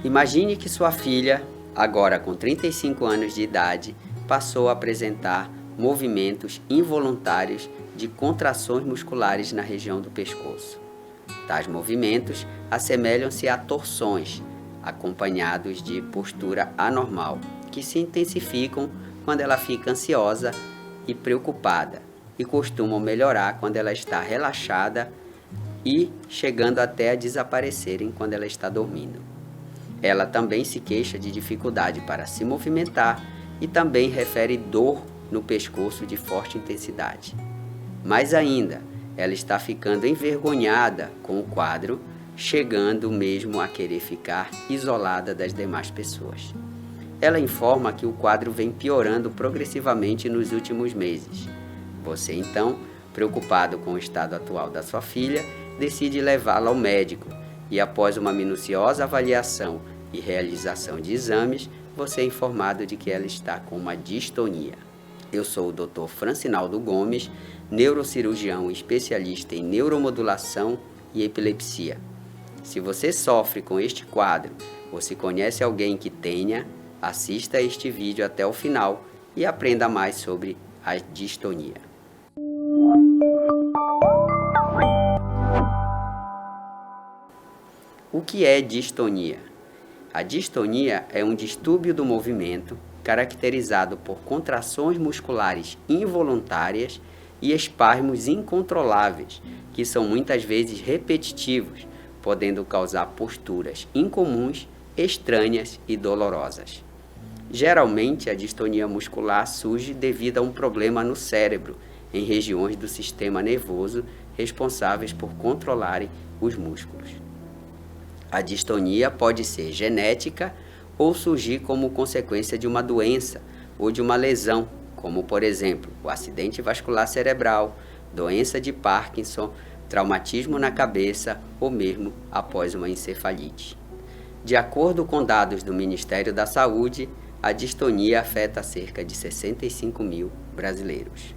Imagine que sua filha, agora com 35 anos de idade, passou a apresentar movimentos involuntários de contrações musculares na região do pescoço. Tais movimentos assemelham-se a torções, acompanhados de postura anormal, que se intensificam quando ela fica ansiosa e preocupada e costumam melhorar quando ela está relaxada e chegando até a desaparecerem quando ela está dormindo. Ela também se queixa de dificuldade para se movimentar e também refere dor no pescoço de forte intensidade. Mais ainda, ela está ficando envergonhada com o quadro, chegando mesmo a querer ficar isolada das demais pessoas. Ela informa que o quadro vem piorando progressivamente nos últimos meses. Você, então, preocupado com o estado atual da sua filha, decide levá-la ao médico e, após uma minuciosa avaliação e realização de exames, você é informado de que ela está com uma distonia. Eu sou o Dr. Francinaldo Gomes, neurocirurgião especialista em neuromodulação e epilepsia. Se você sofre com este quadro ou se conhece alguém que tenha, assista a este vídeo até o final e aprenda mais sobre a distonia. O que é distonia? A distonia é um distúrbio do movimento caracterizado por contrações musculares involuntárias e espasmos incontroláveis, que são muitas vezes repetitivos, podendo causar posturas incomuns, estranhas e dolorosas. Geralmente, a distonia muscular surge devido a um problema no cérebro, em regiões do sistema nervoso responsáveis por controlarem os músculos. A distonia pode ser genética ou surgir como consequência de uma doença ou de uma lesão, como, por exemplo, o acidente vascular cerebral, doença de Parkinson, traumatismo na cabeça ou mesmo após uma encefalite. De acordo com dados do Ministério da Saúde, a distonia afeta cerca de 65 mil brasileiros.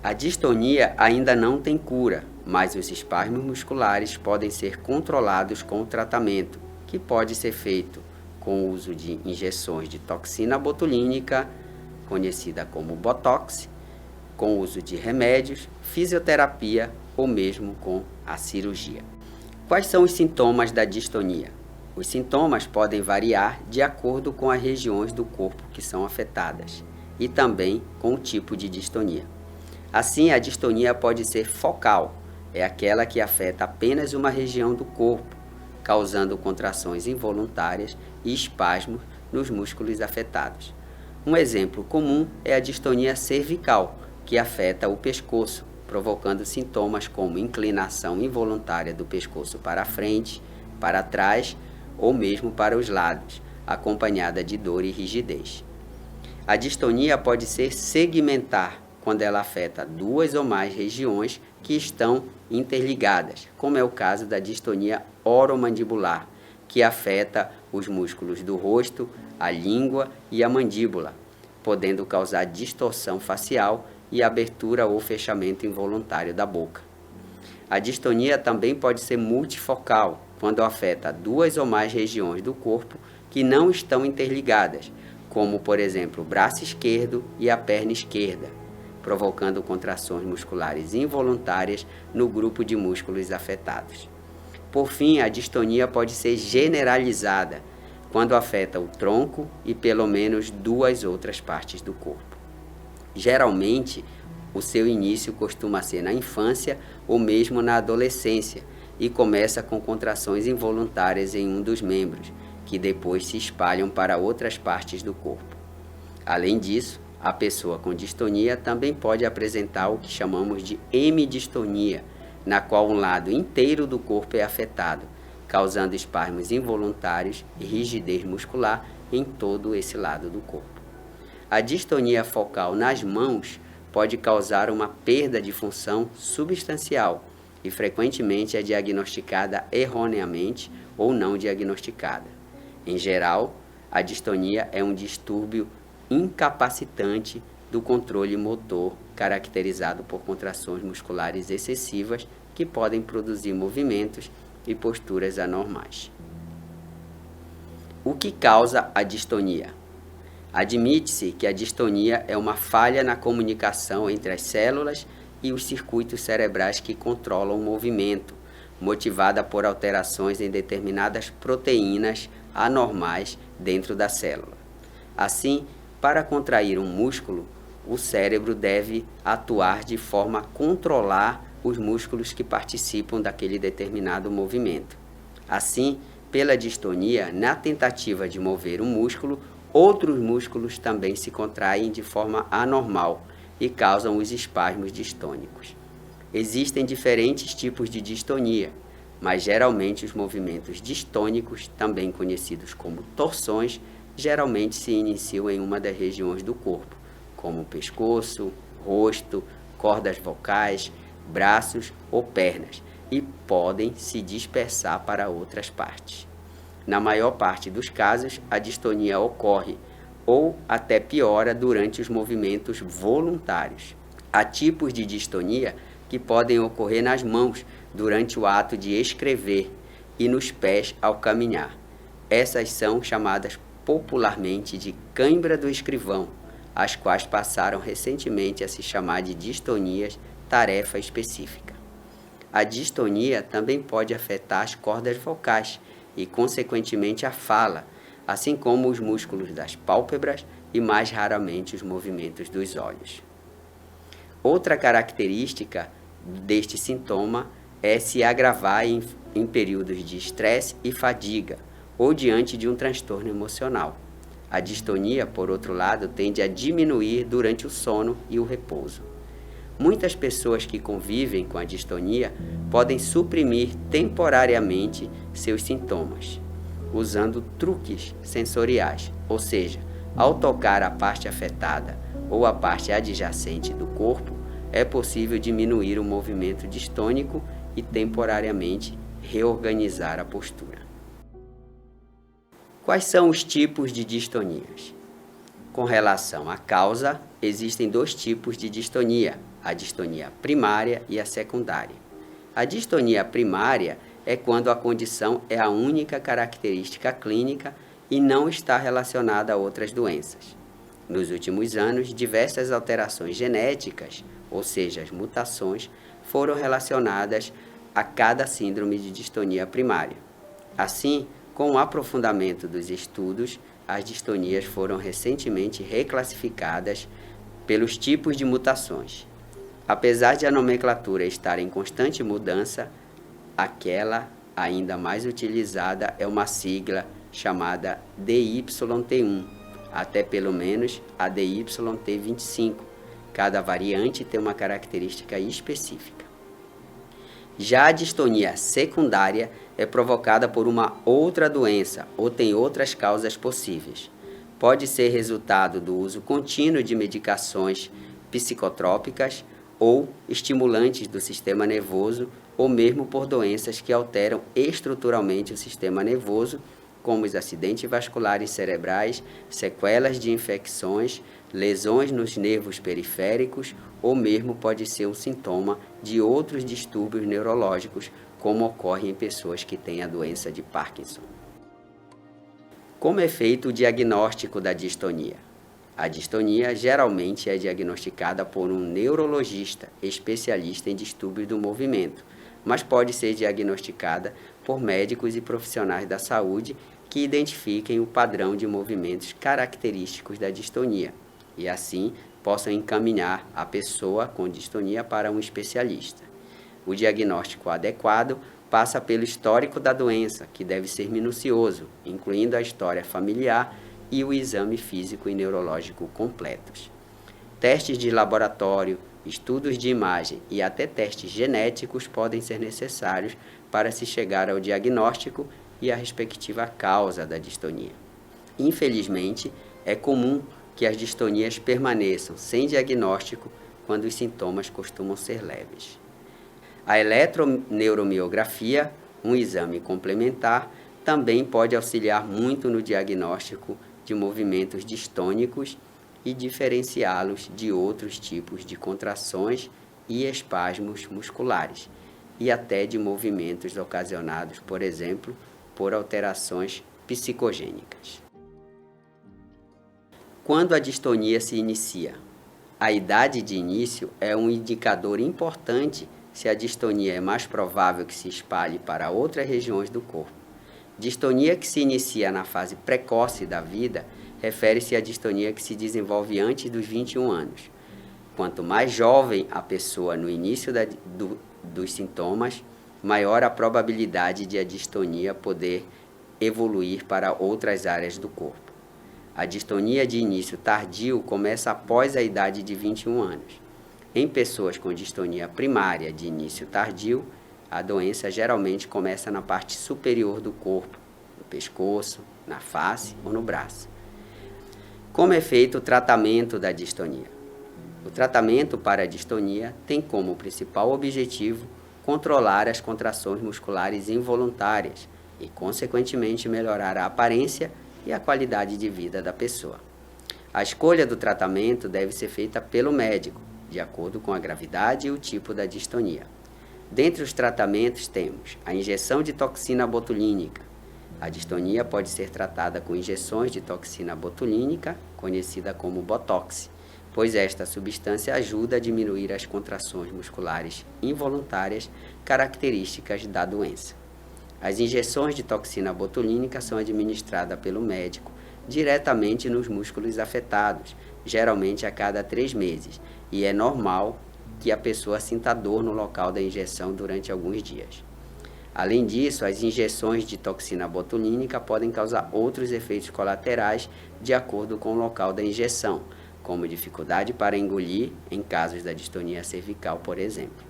A distonia ainda não tem cura, mas os espasmos musculares podem ser controlados com o tratamento, que pode ser feito com o uso de injeções de toxina botulínica, conhecida como Botox, com o uso de remédios, fisioterapia ou mesmo com a cirurgia. Quais são os sintomas da distonia? Os sintomas podem variar de acordo com as regiões do corpo que são afetadas e também com o tipo de distonia. Assim, a distonia pode ser focal, é aquela que afeta apenas uma região do corpo, causando contrações involuntárias e espasmos nos músculos afetados. Um exemplo comum é a distonia cervical, que afeta o pescoço, provocando sintomas como inclinação involuntária do pescoço para a frente, para trás ou mesmo para os lados, acompanhada de dor e rigidez. A distonia pode ser segmentar, quando ela afeta duas ou mais regiões que estão interligadas, como é o caso da distonia oromandibular, que afeta os músculos do rosto, a língua e a mandíbula, podendo causar distorção facial e abertura ou fechamento involuntário da boca. A distonia também pode ser multifocal, quando afeta duas ou mais regiões do corpo que não estão interligadas, como, por exemplo, o braço esquerdo e a perna esquerda, provocando contrações musculares involuntárias no grupo de músculos afetados. Por fim, a distonia pode ser generalizada, quando afeta o tronco e pelo menos duas outras partes do corpo. Geralmente, o seu início costuma ser na infância ou mesmo na adolescência e começa com contrações involuntárias em um dos membros, que depois se espalham para outras partes do corpo. Além disso, a pessoa com distonia também pode apresentar o que chamamos de hemidistonia, na qual um lado inteiro do corpo é afetado, causando espasmos involuntários e rigidez muscular em todo esse lado do corpo. A distonia focal nas mãos pode causar uma perda de função substancial e frequentemente é diagnosticada erroneamente ou não diagnosticada. Em geral, a distonia é um distúrbio incapacitante do controle motor, caracterizado por contrações musculares excessivas que podem produzir movimentos e posturas anormais. O que causa a distonia? Admite-se que a distonia é uma falha na comunicação entre as células e os circuitos cerebrais que controlam o movimento, motivada por alterações em determinadas proteínas anormais dentro da célula. Assim, para contrair um músculo, o cérebro deve atuar de forma a controlar os músculos que participam daquele determinado movimento. Assim, pela distonia, na tentativa de mover o músculo, outros músculos também se contraem de forma anormal e causam os espasmos distônicos. Existem diferentes tipos de distonia, mas geralmente os movimentos distônicos, também conhecidos como torções, geralmente se iniciam em uma das regiões do corpo, como o pescoço, rosto, cordas vocais, braços ou pernas, e podem se dispersar para outras partes. Na maior parte dos casos, a distonia ocorre ou até piora durante os movimentos voluntários. Há tipos de distonia que podem ocorrer nas mãos durante o ato de escrever e nos pés ao caminhar. Essas são chamadas popularmente de cãibra do escrivão, as quais passaram recentemente a se chamar de distonias tarefa específica. A distonia também pode afetar as cordas vocais e, consequentemente, a fala, assim como os músculos das pálpebras e, mais raramente, os movimentos dos olhos. Outra característica deste sintoma é se agravar em períodos de estresse e fadiga ou diante de um transtorno emocional. A distonia, por outro lado, tende a diminuir durante o sono e o repouso. Muitas pessoas que convivem com a distonia podem suprimir temporariamente seus sintomas, usando truques sensoriais, ou seja, ao tocar a parte afetada ou a parte adjacente do corpo, é possível diminuir o movimento distônico e temporariamente reorganizar a postura. Quais são os tipos de distonias? Com relação à causa, existem dois tipos de distonia, a distonia primária e a secundária. A distonia primária é quando a condição é a única característica clínica e não está relacionada a outras doenças. Nos últimos anos, diversas alterações genéticas, ou seja, as mutações, foram relacionadas a cada síndrome de distonia primária. Assim, com o aprofundamento dos estudos, as distonias foram recentemente reclassificadas pelos tipos de mutações. Apesar de a nomenclatura estar em constante mudança, aquela ainda mais utilizada é uma sigla chamada DYT1, até pelo menos a DYT25. Cada variante tem uma característica específica. Já a distonia secundária é provocada por uma outra doença ou tem outras causas possíveis. Pode ser resultado do uso contínuo de medicações psicotrópicas ou estimulantes do sistema nervoso, ou mesmo por doenças que alteram estruturalmente o sistema nervoso, como os acidentes vasculares cerebrais, sequelas de infecções, lesões nos nervos periféricos, ou mesmo pode ser um sintoma de outros distúrbios neurológicos, como ocorre em pessoas que têm a doença de Parkinson. Como é feito o diagnóstico da distonia? A distonia geralmente é diagnosticada por um neurologista, especialista em distúrbios do movimento, mas pode ser diagnosticada por médicos e profissionais da saúde que identifiquem o padrão de movimentos característicos da distonia e, assim, possam encaminhar a pessoa com distonia para um especialista. O diagnóstico adequado passa pelo histórico da doença, que deve ser minucioso, incluindo a história familiar e o exame físico e neurológico completos. Testes de laboratório, estudos de imagem e até testes genéticos podem ser necessários para se chegar ao diagnóstico e à respectiva causa da distonia. Infelizmente, é comum que as distonias permaneçam sem diagnóstico quando os sintomas costumam ser leves. A eletroneuromiografia, um exame complementar, também pode auxiliar muito no diagnóstico de movimentos distônicos e diferenciá-los de outros tipos de contrações e espasmos musculares, e até de movimentos ocasionados, por exemplo, por alterações psicogênicas. Quando a distonia se inicia? A idade de início é um indicador importante se a distonia é mais provável que se espalhe para outras regiões do corpo. Distonia que se inicia na fase precoce da vida refere-se à distonia que se desenvolve antes dos 21 anos. Quanto mais jovem a pessoa no início dos sintomas, maior a probabilidade de a distonia poder evoluir para outras áreas do corpo. A distonia de início tardio começa após a idade de 21 anos. Em pessoas com distonia primária de início tardio, a doença geralmente começa na parte superior do corpo, no pescoço, na face ou no braço. Como é feito o tratamento da distonia? O tratamento para a distonia tem como principal objetivo controlar as contrações musculares involuntárias e, consequentemente, melhorar a aparência e a qualidade de vida da pessoa. A escolha do tratamento deve ser feita pelo médico, de acordo com a gravidade e o tipo da distonia. Dentre os tratamentos temos a injeção de toxina botulínica. A distonia pode ser tratada com injeções de toxina botulínica, conhecida como Botox, pois esta substância ajuda a diminuir as contrações musculares involuntárias características da doença. As injeções de toxina botulínica são administradas pelo médico diretamente nos músculos afetados, geralmente a cada 3 meses, e é normal que a pessoa sinta dor no local da injeção durante alguns dias. Além disso, as injeções de toxina botulínica podem causar outros efeitos colaterais de acordo com o local da injeção, como dificuldade para engolir em casos da distonia cervical, por exemplo.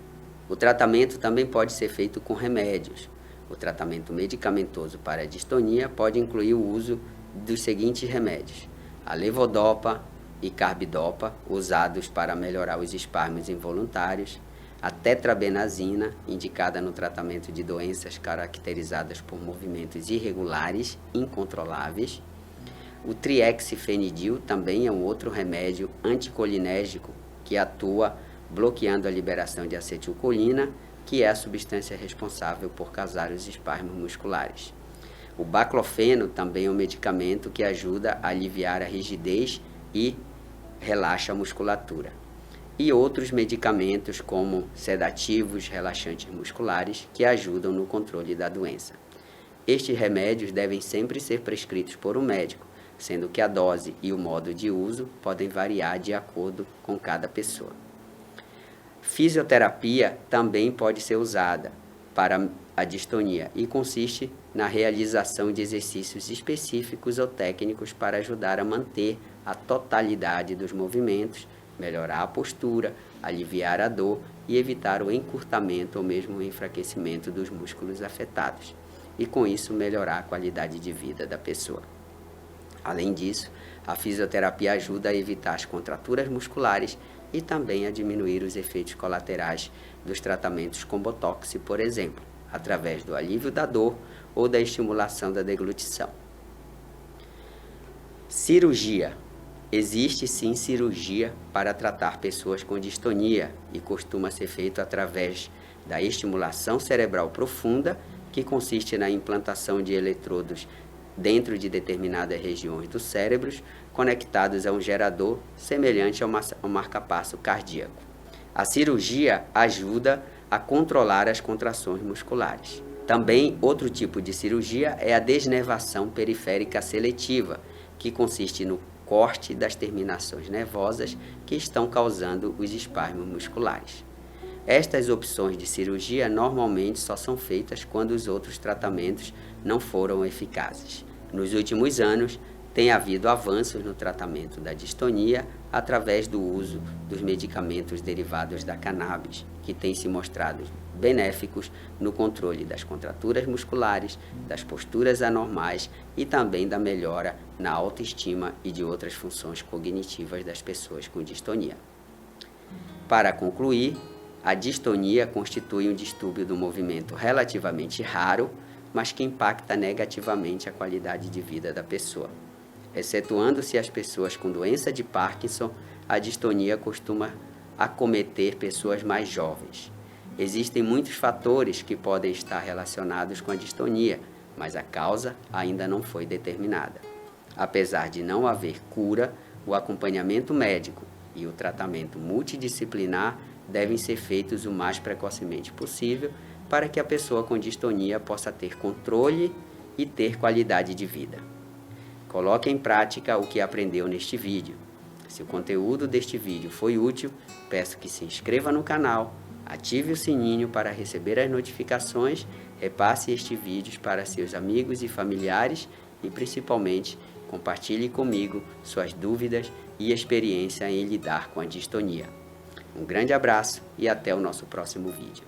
O tratamento também pode ser feito com remédios. O tratamento medicamentoso para a distonia pode incluir o uso dos seguintes remédios: a levodopa e carbidopa, usados para melhorar os espasmos involuntários, a tetrabenazina, indicada no tratamento de doenças caracterizadas por movimentos irregulares, incontroláveis. O triexifenidil também é um outro remédio anticolinérgico que atua bloqueando a liberação de acetilcolina, que é a substância responsável por causar os espasmos musculares. O baclofeno também é um medicamento que ajuda a aliviar a rigidez e relaxa a musculatura. E outros medicamentos como sedativos, relaxantes musculares, que ajudam no controle da doença. Estes remédios devem sempre ser prescritos por um médico, sendo que a dose e o modo de uso podem variar de acordo com cada pessoa. Fisioterapia também pode ser usada para a distonia e consiste na realização de exercícios específicos ou técnicos para ajudar a manter a totalidade dos movimentos, melhorar a postura, aliviar a dor e evitar o encurtamento ou mesmo o enfraquecimento dos músculos afetados, e com isso melhorar a qualidade de vida da pessoa. Além disso, a fisioterapia ajuda a evitar as contraturas musculares e também a diminuir os efeitos colaterais dos tratamentos com Botox, por exemplo, através do alívio da dor ou da estimulação da deglutição. Cirurgia. Existe sim cirurgia para tratar pessoas com distonia e costuma ser feito através da estimulação cerebral profunda, que consiste na implantação de eletrodos dentro de determinadas regiões do cérebro, conectados a um gerador semelhante ao marca-passo cardíaco. A cirurgia ajuda a controlar as contrações musculares. Também outro tipo de cirurgia é a desnervação periférica seletiva, que consiste no corte das terminações nervosas que estão causando os espasmos musculares. Estas opções de cirurgia normalmente só são feitas quando os outros tratamentos não foram eficazes. Nos últimos anos, tem havido avanços no tratamento da distonia através do uso dos medicamentos derivados da cannabis, que têm se mostrado benéficos no controle das contraturas musculares, das posturas anormais e também da melhora na autoestima e de outras funções cognitivas das pessoas com distonia. Para concluir, a distonia constitui um distúrbio do movimento relativamente raro, mas que impacta negativamente a qualidade de vida da pessoa. Excetuando-se as pessoas com doença de Parkinson, a distonia costuma acometer pessoas mais jovens. Existem muitos fatores que podem estar relacionados com a distonia, mas a causa ainda não foi determinada. Apesar de não haver cura, o acompanhamento médico e o tratamento multidisciplinar devem ser feitos o mais precocemente possível para que a pessoa com distonia possa ter controle e ter qualidade de vida. Coloque em prática o que aprendeu neste vídeo. Se o conteúdo deste vídeo foi útil, peço que se inscreva no canal, ative o sininho para receber as notificações, repasse este vídeo para seus amigos e familiares e, principalmente, compartilhe comigo suas dúvidas e experiência em lidar com a distonia. Um grande abraço e até o nosso próximo vídeo.